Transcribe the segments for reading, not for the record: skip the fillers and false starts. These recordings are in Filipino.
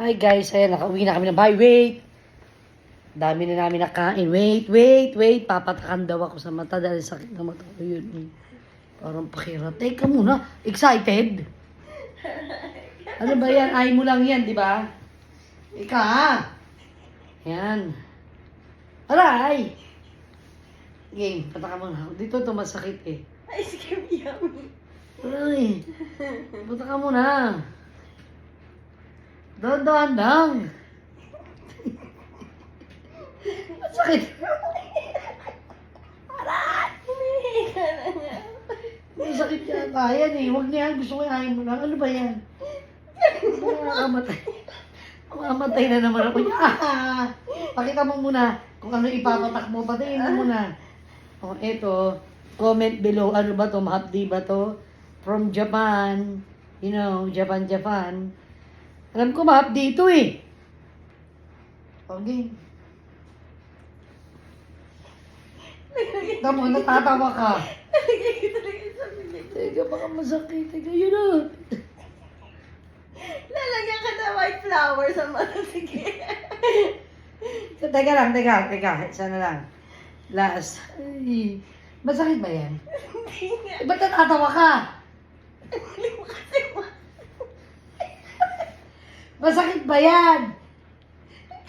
Hi guys, ayan, nakauwi na kami ng bahay. Wait! Dami na namin nakain. Wait. Papatakan daw ako sa mata dahil sakit na mata ko yun. Parang pakira. Teka muna. Excited? Ano ba yan? Ay mo lang yan, di ba? Ika ha? Yan. Aray! Game, pataka muna. Dito ito masakit eh. Ice cream yummy. Aray! Pataka muna. Dahan lang. Masakit. Humihingi ka na nga. Masakit yata yan eh. Huwag na yan. Gusto ko iahin mo lang. Ano ba yan? Mamamatay. Mamamatay na naman ako. Pakita mo muna kung ano ipapatak mo. Patayin mo muna. O, eto. Comment below. Ano ba to? Mahapdi ba to? From Japan. You know, Japan. Alam ko mahapdi ito eh. Okay. Tama, natatawa ka. Teka, baka masakit. Teka, yun na. Lalagyan ka na white flower sa mata. Sige. Teka lang. Isa na lang. Last. Ay, masakit ba yan? Hindi nga. Ba't natatawa ka? Huli mo kasi Masakit ba yan?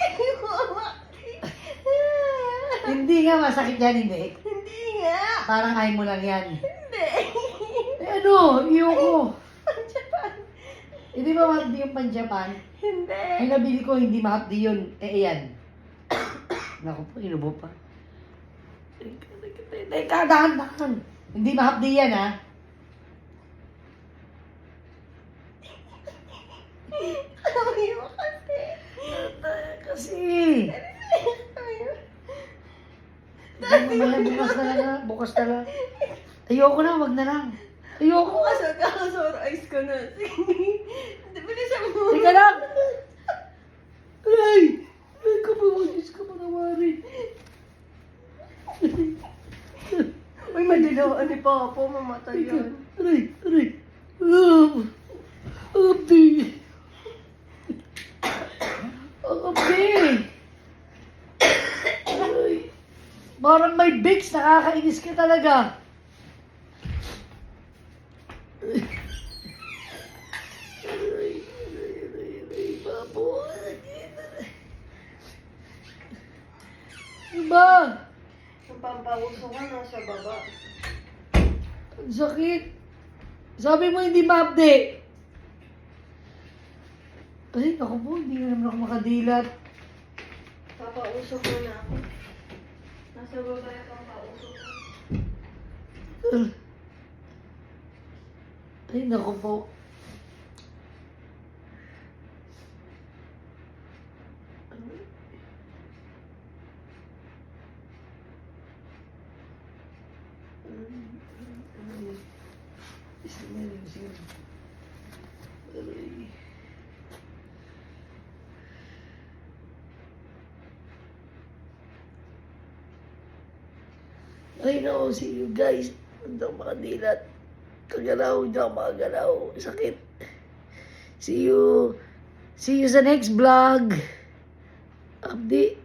Hindi mo umakti. Hindi nga masakit yan, hindi. Hindi nga. Parang ayaw mo lang yan. Hindi. Eh ano, iyoko. Japan. Hindi ba mahapdi yung pan-Japan? Hindi. Ay, nabili ko, hindi mahapdi yun. Eh, yan. Naku po, inubo pa. Teka, dahan. Hindi mahapdi yan, ha? Sabi mo kasi. Kasi. Sabi mo. Bukas na lang. Ayoko na, wag na lang. Ayoko. Bukas magkakasurize ko na. Sige. Bilisan mo. Teka lang. Ay ka ba, Diyos ka manawari. Uy, madilawaan ni Papa. Mamatay yan. Aray. Abdi. Aray. Parang may bigs, nakakainis ka talaga. Aray, Papo. Diba? Ang pampauso ka nasa baba. Ang sakit. Sabi mo hindi ma-update. Ay, ako po, hindi na naman ako makadilat. Papauso ko na ako. Nasa baba yung pampauso ko. Ay, naku po. Ay, no, see you guys. Hindi ako makadilat. Kagalaw, hindi ako makagalaw. Sakit. See you sa next vlog. Update.